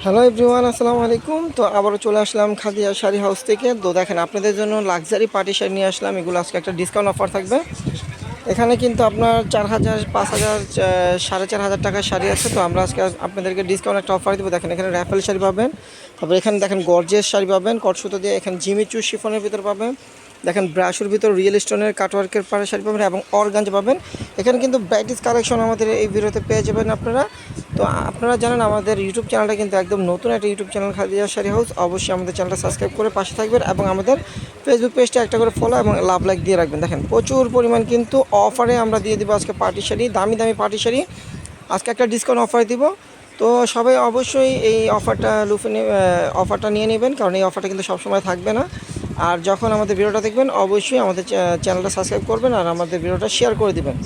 Hello everyone, আসসালামু আলাইকুম। তো আবারও চলে আসলাম খাদিজা শাড়ি হাউস থেকে। তো দেখেন আপনাদের জন্য লাক্সারি পার্টি শাড়ি নিয়ে আসলাম। এগুলো আজকে একটা ডিসকাউন্ট অফার থাকবে। এখানে কিন্তু আপনার 4,000, 5,000, 4,500 টাকার শাড়ি আছে। তো আমরা আজকে আপনাদেরকে ডিসকাউন্ট একটা অফার দেবো। দেখেন এখানে র্যাফেল শাড়ি পাবেন, তারপরে এখানে দেখেন গর্জিয়াস শাড়ি পাবেন কট সুতো দিয়ে, এখানে জিমিচু শিফনের ভিতর পাবেন, দেখেন ব্রাশুর ভিতর রিয়েল স্টোনের কাটওয়ার্কের পাড়ে শাড়ি পাবেন এবং অর্গানজা পাবেন। এখানে কিন্তু ব্রাইটিস কালেকশন আমাদের এই ভিডিওতে পেয়ে যাবেন আপনারা। তো আপনারা জানেন আমাদের ইউটিউব চ্যানেলটা কিন্তু একদম নতুন একটা YouTube channel Khadija sari house. অবশ্যই আমাদের চ্যানেলটা সাবস্ক্রাইব করে পাশে থাকবেন এবং আমাদের ফেসবুক পেজটা একটা করে ফলো এবং লাভ লাইক দিয়ে রাখবেন। দেখেন প্রচুর পরিমাণ কিন্তু অফারে আমরা দিয়ে দেবো আজকে পার্টি শাড়ি, দামি দামি পার্টি শাড়ি আজকে একটা ডিসকাউন্ট অফার দিব। তো সবাই অবশ্যই এই অফারটা নিয়ে নেবেন, কারণ এই অফারটা কিন্তু সবসময় থাকবে না। আর যখন আমাদের ভিডিওটা দেখবেন অবশ্যই আমাদের চ্যানেলটা সাবস্ক্রাইব করবেন আর আমাদের ভিডিওটা শেয়ার করে দিবেন।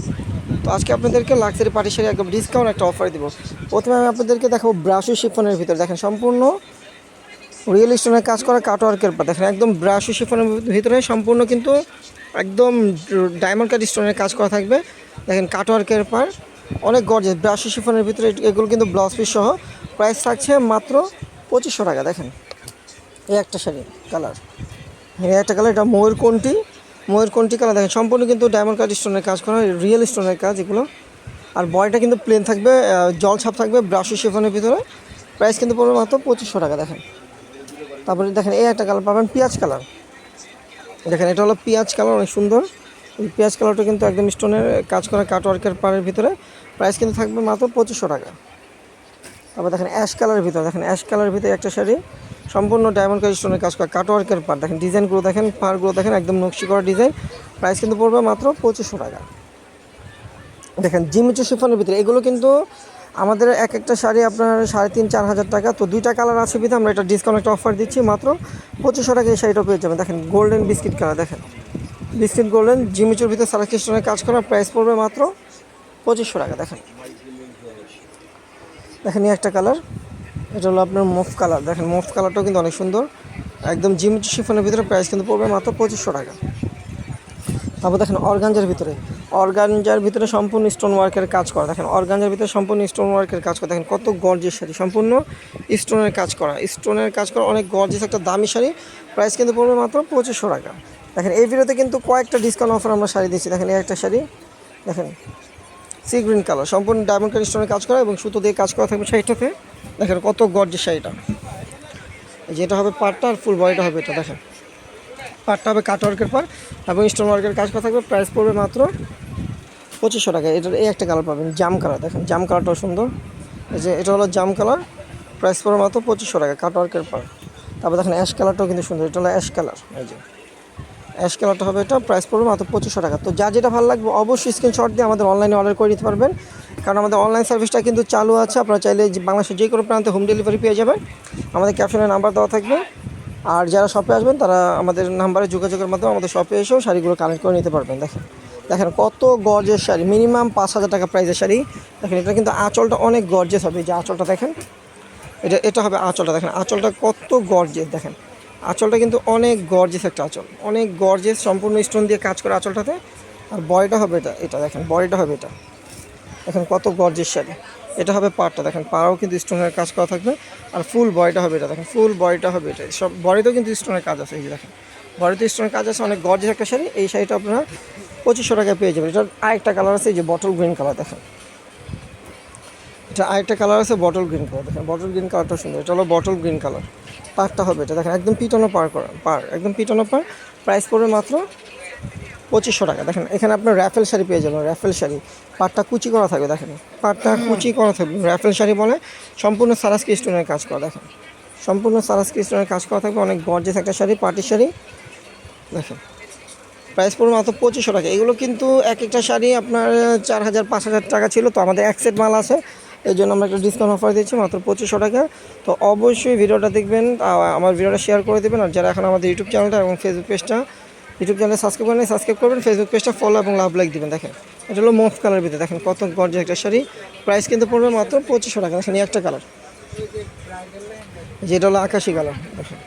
তো আজকে আপনাদেরকে লাক্সারি পার্টি শাড়ি একদম ডিসকাউন্ট একটা অফার দিব। প্রথমে আমি আপনাদেরকে দেখাবো ব্রাশু শিফনের ভিতরে, দেখেন সম্পূর্ণ রিয়েল স্টোনের কাজ করা কাটওয়ার্কের পর, দেখেন একদম ব্রাশু শিফনের ভিতরে সম্পূর্ণ কিন্তু একদম ডায়মন্ড কাট স্টোনের কাজ করা থাকবে। দেখেন কাটওয়ার্কের পার অনেক গর্জিয়াস ব্রাশু শিফনের ভিতরে, এগুলো কিন্তু ব্লাউজ পিস সহ। প্রাইস থাকছে মাত্র 2500 টাকা। দেখেন এই একটা শাড়ি কালার, এই একটা কালার, এটা ময়ূরকণ্ঠী কালার। দেখেন সম্পূর্ণ কিন্তু ডায়মন্ড কাট স্টোনের কাজ করা, রিয়েল স্টোনের কাজ এগুলো। আর বডিটা কিন্তু প্লেন থাকবে, জল ছাপ থাকবে ব্রাশু শিফনের ভিতরে। প্রাইস কিন্তু পড়বে মাত্র 2500 টাকা। দেখেন তারপরে দেখেন এই একটা কালার পাবেন পেঁয়াজ কালার। দেখেন এটা হলো পেঁয়াজ কালার, অনেক সুন্দর। এই পেঁয়াজ কালারটা কিন্তু একদম স্টোনের কাজ করা কাটওয়ার্কের পাড়ের ভিতরে। প্রাইস কিন্তু থাকবে মাত্র 2500 টাকা। তারপর দেখেন অ্যাশ কালারের ভিতরে, দেখেন অ্যাশ কালারের ভিতরে একটা শাড়ি সম্পূর্ণ ডায়মন্ড কাট স্টোনের কাজ করা কাটওয়ার্কের পাড়। দেখেন ডিজাইনগুলো দেখেন, পাড়গুলো দেখেন একদম নকশি করা ডিজাইন। প্রাইস কিন্তু পড়বে মাত্র 2500 টাকা। দেখেন জিমিচু শিফনের ভিতরে, এগুলো কিন্তু আমাদের এক একটা শাড়ি আপনার 3,500-4,000 টাকা। তো দুইটা কালার আছে বিধে আমরা এটা ডিসকাউন্ট একটা অফার দিচ্ছি, মাত্র 2500 টাকা এই শাড়িটা পেয়ে যাবেন। দেখেন গোল্ডেন বিস্কিট কালার, দেখেন বিস্কিট গোল্ডেন জিমিচুর ভিতরে সারাকি স্টোনের কাজ করা। প্রাইস পড়বে মাত্র 2500 টাকা। দেখেন দেখেন এই একটা কালার, এটা হলো আপনার মুভ কালার। দেখেন মুভ কালারটাও কিন্তু অনেক সুন্দর, একদম জিমিচু শিফনের ভিতরে। প্রাইস কিন্তু পড়বে মাত্র 2500 টাকা। তারপর দেখেন অর্গানজার ভিতরে সম্পূর্ণ স্টোন ওয়ার্কের কাজ করা। দেখেন অর্গানজার ভিতরে সম্পূর্ণ স্টোন ওয়ার্কের কাজ করা। দেখেন কত গর্জিয়াস শাড়ি, সম্পূর্ণ স্টোনের কাজ করা অনেক গর্জিয়াস একটা দামি শাড়ি। প্রাইস কিন্তু পড়বে মাত্র 2500 টাকা। দেখেন এই ভিডিওতে কিন্তু কয়েকটা ডিসকাউন্ট অফার আমরা শাড়ি দিচ্ছি। দেখেন এই একটা শাড়ি, দেখেন সি গ্রিন কালার, সম্পূর্ণ ডায়মন্ড কাট স্টোনের কাজ করা এবং সুতো দিয়ে কাজ করা থাকবে শাড়িটাতে। দেখেন কত গর্জিয়াস শাড়িটা, যেটা হবে পাড়টা আর ফুল বডিটা হবে এটা। দেখেন পাড়টা হবে কাটওয়ার্কের পার এবং স্টোন ওয়ার্কের কাজ করা থাকবে। প্রাইস পড়বে মাত্র 2500 টাকা। এটার এই একটা কালার পাবেন জাম কালার, দেখেন জাম কালারটাও সুন্দর। এই যে এটা হলো জাম কালার, প্রাইস পড়বে মাত্র 2500 টাকা কাটওয়ার্কের পার। তারপর দেখেন অ্যাশ কালারটাও কিন্তু সুন্দর, এটা হলো অ্যাশ কালার। এই যে অ্যাশ কালারটা হবে, এটা প্রাইস পড়বে মাত্র 2500 টাকা। তো যা যেটা ভালো লাগবে অবশ্যই স্ক্রিনশট দিয়ে আমাদের অনলাইনে অর্ডার করে দিতে পারবেন, কারণ আমাদের অনলাইন সার্ভিসটা কিন্তু চালু আছে। আপনারা চাইলে বাংলাদেশের যে কোনো প্রান্তে হোম ডেলিভারি পেয়ে যাবেন। আমাদের ক্যাপশনে নাম্বার দেওয়া থাকবে। আর যারা শপে আসবেন তারা আমাদের নাম্বারে যোগাযোগের মাধ্যমে আমাদের শপে এসেও শাড়িগুলো কালেক্ট করে নিতে পারবেন। দেখেন দেখেন কত গর্জেস শাড়ি, মিনিমাম 5,000 টাকা প্রাইসের শাড়ি। দেখেন এটা কিন্তু আঁচলটা অনেক গর্জেস হবে, যে আঁচলটা দেখেন, এটা হবে আঁচলটা। দেখেন আঁচলটা কত গর্জেস, দেখেন আঁচলটা কিন্তু অনেক গর্জেস একটা আঁচল, অনেক গর্জেস সম্পূর্ণ স্টোন দিয়ে কাজ করা আঁচলটাতে। আর বডিটা হবে এটা দেখেন বডিটা হবে এটা, দেখেন কত গর্জেস শাড়ি। এটা হবে পাড়টা, দেখেন পাড়াও কিন্তু স্টোনের কাজ করা থাকবে। আর ফুল বডিটা হবে এটা, দেখেন ফুল বডিটা হবে এটা। সব বডিতেও কিন্তু স্টোনের কাজ আছে, এই যে দেখেন বডিতে স্টোনের কাজ আছে, অনেক গর্জেস একটা শাড়ি। এই শাড়িটা আপনারা 2500 টাকায় পেয়ে যাবেন। এটার আরেকটা কালার আছে, এই যে বটল গ্রিন কালার। দেখেন এটা আরেকটা কালার আছে বটল গ্রিন কালার, দেখেন বটল গ্রিন কালারটা সুন্দর। এটা হলো বটল গ্রিন কালার, পাড়টা হবে এটা। দেখেন একদম পিটানো পাড় একদম পিটানো পাড়। প্রাইস পড়বে মাত্র 2500 টাকা। দেখেন এখানে আপনার র্যাফেল শাড়ি পেয়ে যাবেন, র্যাফেল শাড়ি পাটটা কুচি করা থাকবে। দেখেন পাটটা কুচি করা থাকবে, র্যাফেল শাড়ি বলে। সম্পূর্ণ সারাস্কি স্টোনের কাজ করা, দেখেন সম্পূর্ণ সারাস্কি স্টোনের কাজ করা থাকবে, অনেক গর্জিয়াস একটা শাড়ি, পার্টি শাড়ি। দেখেন প্রাইস পড়বে মাত্র 2500 টাকা। এগুলো কিন্তু এক একটা শাড়ি আপনার 4,000, 5,000 টাকা ছিল। তো আমাদের এক সেট মাল আছে, এই জন্য আমরা একটা ডিসকাউন্ট অফার দিচ্ছি মাত্র 2500 টাকা। তো অবশ্যই ভিডিওটা দেখবেন, আমার ভিডিওটা শেয়ার করে দেবেন। আর যারা এখন আমাদের ইউটিউব চ্যানেলটা এবং ফেসবুক পেজটা, ইউটিউব চ্যানেলে সাবস্ক্রাইব করবেন, ফেসবুক পেজটা ফলো এবং লাভ লাইক দেবেন। দেখেন এটা হলো মুভ কালার ভিতরে, দেখেন কত গর্জিয়াস একটা শাড়ি। প্রাইস কিন্তু পড়বে মাত্র 2500 টাকা। দেখেন এই একটা কালার, যেটা হলো আকাশি কালার। দেখেন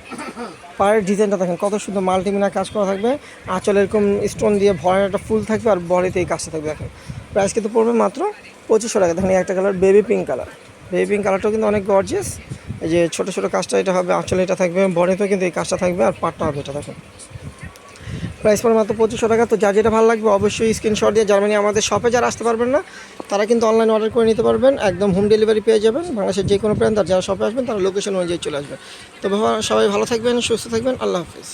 পায়ের ডিজাইনটা দেখেন কত সুন্দর, মাল্টিমিনা কাজ করা থাকবে। আঁচল এরকম স্টোন দিয়ে ভরার একটা ফুল থাকবে আর বডিতে এই কাজটা থাকবে। দেখেন প্রাইস কিন্তু পড়বে মাত্র 2500 টাকা। দেখেন এই একটা কালার বেবি পিঙ্ক কালারটাও কিন্তু অনেক গর্জিয়াস। এই যে ছোটো ছোটো কাজটা এটা হবে, আঁচলে এটা থাকবে, বডিতেও কিন্তু এই কাজটা থাকবে, আর পাটটা হবে এটা দেখেন। প্রাইস পড়ে মাত্র 2500 টাকা। তো যা যেটা ভালো লাগবে অবশ্যই স্ক্রিনশট দিয়ে জার্মানি আমাদের শপে যারা আসতে পারবেন না তারা কিন্তু অনলাইন অর্ডার করে নিতে পারবেন, একদম হোম ডেলিভারি পেয়ে যাবেন বাংলাদেশের যে কোনো প্রান্ত। আর যারা শপে আসবেন তারা লোকেশন অনুযায়ী চলে আসবেন। তো সবাই ভালো থাকবেন, সুস্থ থাকবেন, আল্লাহ হাফিজ।